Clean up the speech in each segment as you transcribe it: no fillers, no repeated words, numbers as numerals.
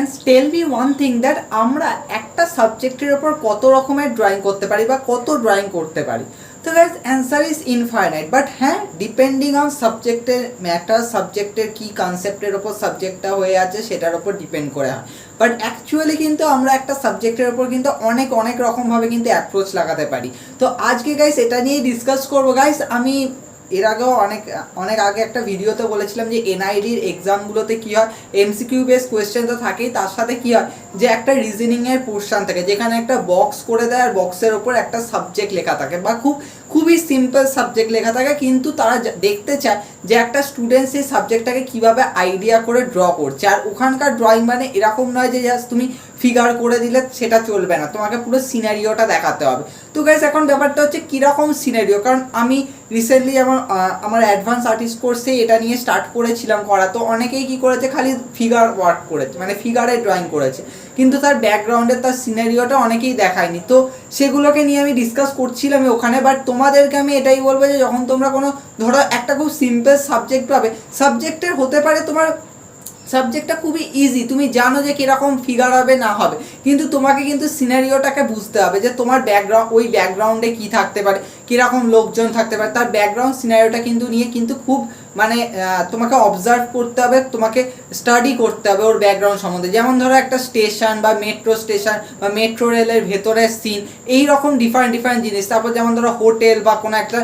Students tell me one thing that আমরা একটা সাবজেক্টের ওপর কত রকমের ড্রয়িং করতে পারি বা কত ড্রয়িং করতে পারি। তো guys answer is infinite, but হ্যাঁ ডিপেন্ডিং অন সাবজেক্টের ম্যাটার, সাবজেক্টের কী কনসেপ্টের ওপর সাবজেক্টটা হয়ে আছে সেটার ওপর ডিপেন্ড করে হয়। বাট অ্যাকচুয়ালি কিন্তু আমরা একটা সাবজেক্টের ওপর কিন্তু অনেক রকমভাবে কিন্তু অ্যাপ্রোচ লাগাতে পারি। তো আজকে গাইজ এটা নিয়েই ডিসকাস করবো। গাইজ আমি এর আগেও অনেক আগে একটা ভিডিওতে বলেছিলাম যে এনআইডির এক্সামগুলোতে কী হয়, এমসিকিউ বেস কোয়েশ্চেন তো থাকেই, তার সাথে কী হয় যে একটা রিজনিংয়ের পোর্শন থাকে যেখানে একটা বক্স করে দেয় আর বক্সের ওপর একটা সাবজেক্ট লেখা থাকে বা খুবই সিম্পল সাবজেক্ট লেখা থাকে, কিন্তু তারা দেখতে চায় যে একটা স্টুডেন্ট সেই সাবজেক্টটাকে কীভাবে আইডিয়া করে ড্র করছে। আর ওখানকার ড্রয়িং মানে এরকম নয় যে জাস্ট তুমি ফিগার করে দিলে সেটা চলবে না, তোমাকে পুরো সিনারিওটা দেখাতে হবে। তো গাইস এখন ব্যাপারটা হচ্ছে কীরকম সিনারিও, কারণ আমি রিসেন্টলি আমার অ্যাডভান্স আর্টিস্ট কোর্সে এটা নিয়ে স্টার্ট করেছিলাম করা। তো অনেকেই কী করেছে, খালি ফিগার ওয়ার্ক করেছে, মানে ফিগারে ড্রয়িং করেছে, কিন্তু তার ব্যাকগ্রাউন্ডে তার সিনারিওটা অনেকেই দেখায়নি। তো সেগুলোকে নিয়ে আমি ডিসকাস করছিলাম ওখানে। বাট তোমাদেরকে আমি এটাই বলবো যে যখন তোমরা কোনো ধরো একটা খুব সিম্পল সাবজেক্ট পাবে, সাবজেক্টের হতে পারে তোমার সাবজেক্টটা খুবই ইজি, তুমি জানো যে কীরকম ফিগার হবে না হবে, কিন্তু তোমাকে কিন্তু সিনারিওটাকে বুঝতে হবে যে তোমার ওই ব্যাকগ্রাউন্ডে কী থাকতে পারে, কীরকম লোকজন থাকতে পারে, তার ব্যাকগ্রাউন্ড সিনারিওটা কিন্তু নিয়ে কিন্তু খুব মানে তোমাকে অবজার্ভ করতে হবে, তোমাকে স্টাডি করতে হবে ওর ব্যাকগ্রাউন্ড সম্বন্ধে। যেমন ধরো একটা স্টেশন বা মেট্রো স্টেশন বা মেট্রো রেলের ভেতরের সিন, এই রকম ডিফারেন্ট জিনিস। তারপর যেমন ধরো হোটেল বা কোনো একটা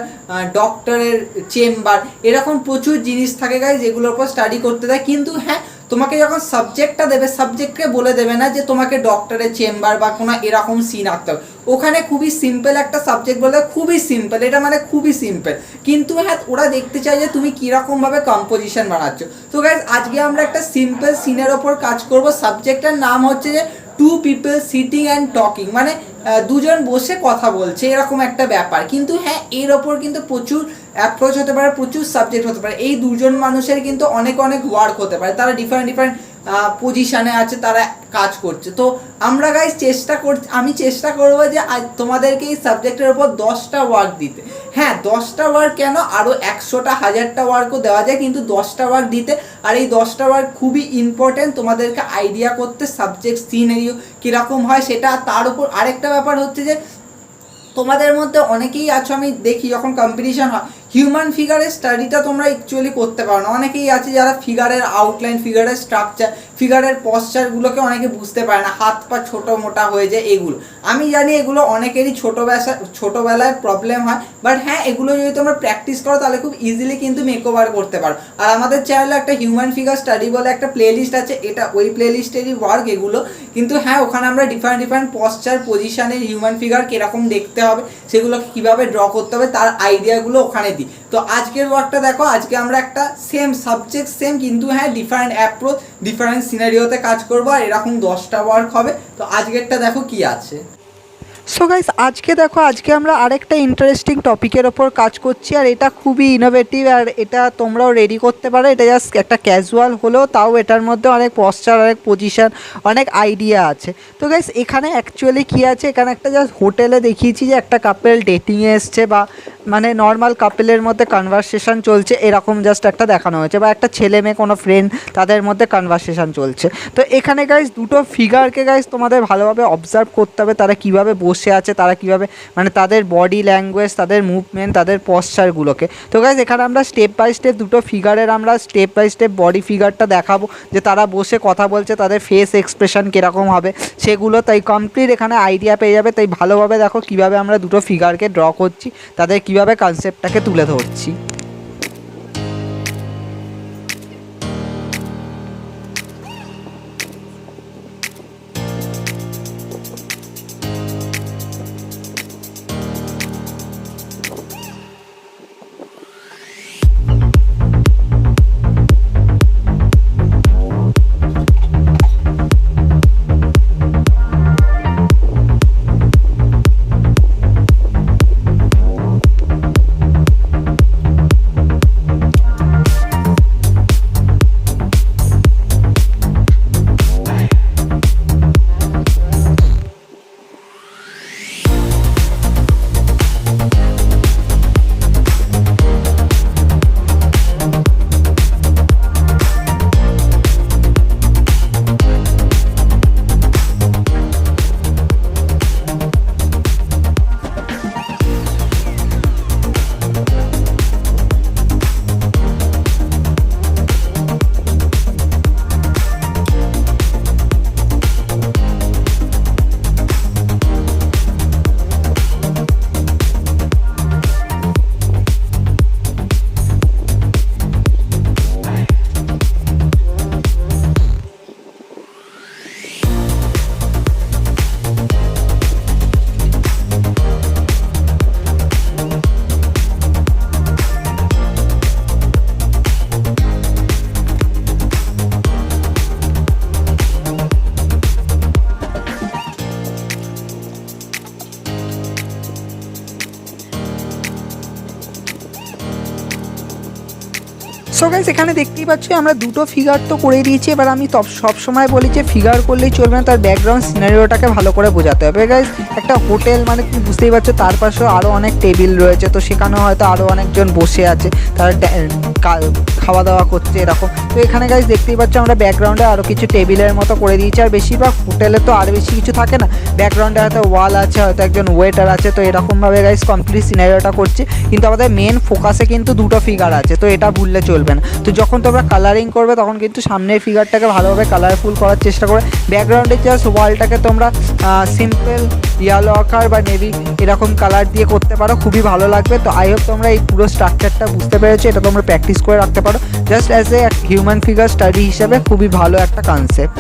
ডক্টরের চেম্বার, এরকম প্রচুর জিনিস থাকে গাইজ যেগুলোর উপর স্টাডি করতে দেয়। কিন্তু হ্যাঁ, তোমাকে যখন সাবজেক্টটা দেবে, সাবজেক্টকে বলে দেবে না যে তোমাকে ডক্টরের চেম্বার বা কোনো এরকম সিন আঁকতে হবে। ওখানে খুবই সিম্পল একটা সাবজেক্ট বলে, খুবই সিম্পল, এটা মানে খুবই সিম্পল, কিন্তু হ্যাঁ ওরা দেখতে চায় যে তুমি কীরকমভাবে কম্পোজিশন বানাচ্ছ। তো গাইজ আজকে আমরা একটা সিম্পল সিনের ওপর কাজ করব। সাবজেক্টের নাম হচ্ছে যে two people sitting and talking, মানে দুজন বসে কথা বলছে এরকম একটা ব্যাপার। কিন্তু হ্যাঁ এর ওপর কিন্তু প্রচুর অ্যাপ্রোচ হতে পারে, প্রচুর সাবজেক্ট হতে পারে। এই দুজন মানুষের কিন্তু অনেক ওয়ার্ক হতে পারে, তারা ডিফারেন্ট পজিশানে আছে, তারা কাজ করছে। তো আমরা গাইজ আমি চেষ্টা করবো যে তোমাদেরকে এই সাবজেক্টের ওপর 10টা ওয়ার্ক দিতে। হ্যাঁ 10টা ওয়ার্ক কেন, আরও 100টা 1000টা ওয়ার্কও দেওয়া যায়, কিন্তু 10টা ওয়ার্ক দিতে। আর এই 10টা ওয়ার্ক খুবই ইম্পর্টেন্ট তোমাদেরকে আইডিয়া করতে সাবজেক্ট সিনারিও কীরকম হয় সেটা। তার উপর আরেকটা ব্যাপার হচ্ছে যে তোমাদের মধ্যে অনেকেই আছো, আমি দেখি যখন কম্পিটিশন হয়, হিউম্যান ফিগারের স্টাডিটা তোমরা অ্যাকচুয়ালি করতে পারো না। অনেকেই আছে যারা ফিগারের আউটলাইন, ফিগারের স্ট্রাকচার, ফিগারের পশ্চারগুলোকে অনেকে বুঝতে পারে না, হাত পা ছোটো মোটা হয়ে যায় এগুলো। আমি জানি এগুলো অনেকেরই ছোটোবেলায় প্রবলেম হয়, বাট হ্যাঁ এগুলো যদি তোমরা প্র্যাকটিস করো তাহলে খুব ইজিলি কিন্তু মেকওভার করতে পারো। আর আমাদের চ্যানেলে একটা হিউম্যান ফিগার স্টাডি বলে একটা প্লেলিস্ট আছে, এটা ওই প্লেলিস্টেরই ওয়ার্ক এগুলো। কিন্তু হ্যাঁ ওখানে আমরা ডিফারেন্ট পশ্চার পজিশানের হিউম্যান ফিগার কীরকম দেখতে হবে, সেগুলোকে কীভাবে ড্র করতে হবে, তার আইডিয়াগুলো ওখানে দিই। তো আজকের ওয়ার্কটা দেখো, আজকে আমরা একটা সেম সাবজেক্ট সেম, কিন্তু হ্যাঁ ডিফারেন্ট অ্যাপ্রোচ, ডিফারেন্ট সিনারিওতে কাজ করবো, আর এরকম 10টা ওয়ার্ক হবে। তো আজকেরটা দেখো কি আছে। সো গাইস আজকে আমরা আরেকটা ইন্টারেস্টিং টপিকের ওপর কাজ করছি, আর এটা খুবই ইনোভেটিভ, আর এটা তোমরাও রেডি করতে পারো। এটা জাস্ট একটা ক্যাজুয়াল হলেও তাও এটার মধ্যে অনেক পশ্চার, অনেক পজিশন, অনেক আইডিয়া আছে। তো গাইস এখানে অ্যাকচুয়ালি কী আছে, এখানে একটা জাস্ট হোটেলে দেখিয়েছি যে একটা কাপেল ডেটিংয়ে এসছে, বা মানে নর্মাল কাপেলের মধ্যে কনভারসেশন চলছে, এরকম জাস্ট একটা দেখানো হয়েছে, বা একটা ছেলে মেয়ে কোনো ফ্রেন্ড তাদের মধ্যে কনভারসেশন চলছে। তো এখানে গাইস দুটো ফিগারকে গাইস তোমাদের ভালোভাবে অবজার্ভ করতে হবে, তারা কীভাবে বসে আছে, তারা কীভাবে মানে তাদের বডি ল্যাঙ্গুয়েজ, তাদের মুভমেন্ট, তাদের পশ্চারগুলোকে। তো গাইস এখানে আমরা স্টেপ বাই স্টেপ দুটো ফিগারের আমরা স্টেপ বাই স্টেপ বডি ফিগারটা দেখাবো, যে তারা বসে কথা বলছে, তাদের ফেস এক্সপ্রেশন কীরকম হবে সেগুলো, তাই কমপ্লিট এখানে আইডিয়া পেয়ে যাবে। তাই ভালোভাবে দেখো কীভাবে আমরা দুটো ফিগারকে ড্র করছি, তাদের কীভাবে কনসেপ্টটাকে তুলে ধরছি। সো গাইস এখানে দেখতেই পাচ্ছি আমরা দুটো ফিগার তো করে দিয়েছি। এবার আমি সব সময় বলি যে ফিগার করলেই চলবে না, তার ব্যাকগ্রাউন্ড সিনারিওটাকে ভালো করে বোঝাতে হবে। গাইস একটা হোটেল মানে তুমি বুঝতেই পারছো, তার পাশেও আরও অনেক টেবিল রয়েছে, তো সেখানেও হয়তো আরও অনেকজন বসে আছে, তারা খাওয়া দাওয়া করছে এরকম। তো এখানে গাইস দেখতেই পাচ্ছ আমরা ব্যাকগ্রাউন্ডে আরও কিছু টেবিলের মতো করে দিয়েছি। আর বেশিরভাগ হোটেলে তো আর বেশি কিছু থাকে না, ব্যাকগ্রাউন্ডে হয়তো ওয়াল আছে, হয়তো একজন ওয়েটার আছে, তো এরকমভাবে গাইস কমপ্লিট সিনারিওটা করছি। কিন্তু আমাদের মেন ফোকাসে কিন্তু দুটো ফিগার আছে, তো এটা ভুললে চলবে না। তো যখন তোমরা কালারিং করবে তখন কিন্তু সামনের ফিগারটাকে ভালোভাবে কালারফুল করার চেষ্টা করবে। ব্যাকগ্রাউন্ডে জাস্ট ওয়ালটাকে তোমরা সিম্পল ইয়েলো আকার বা নেভি এরকম কালার দিয়ে করতে পারো, খুবই ভালো লাগবে। তো আই হোপ তোমরা এই পুরো স্ট্রাকচারটা বুঝতে পেরেছো, এটা তোমরা প্র্যাকটিস করে রাখতে পারো just as a human figure study হিসাবে, খুবই ভালো একটা কনসেপ্ট।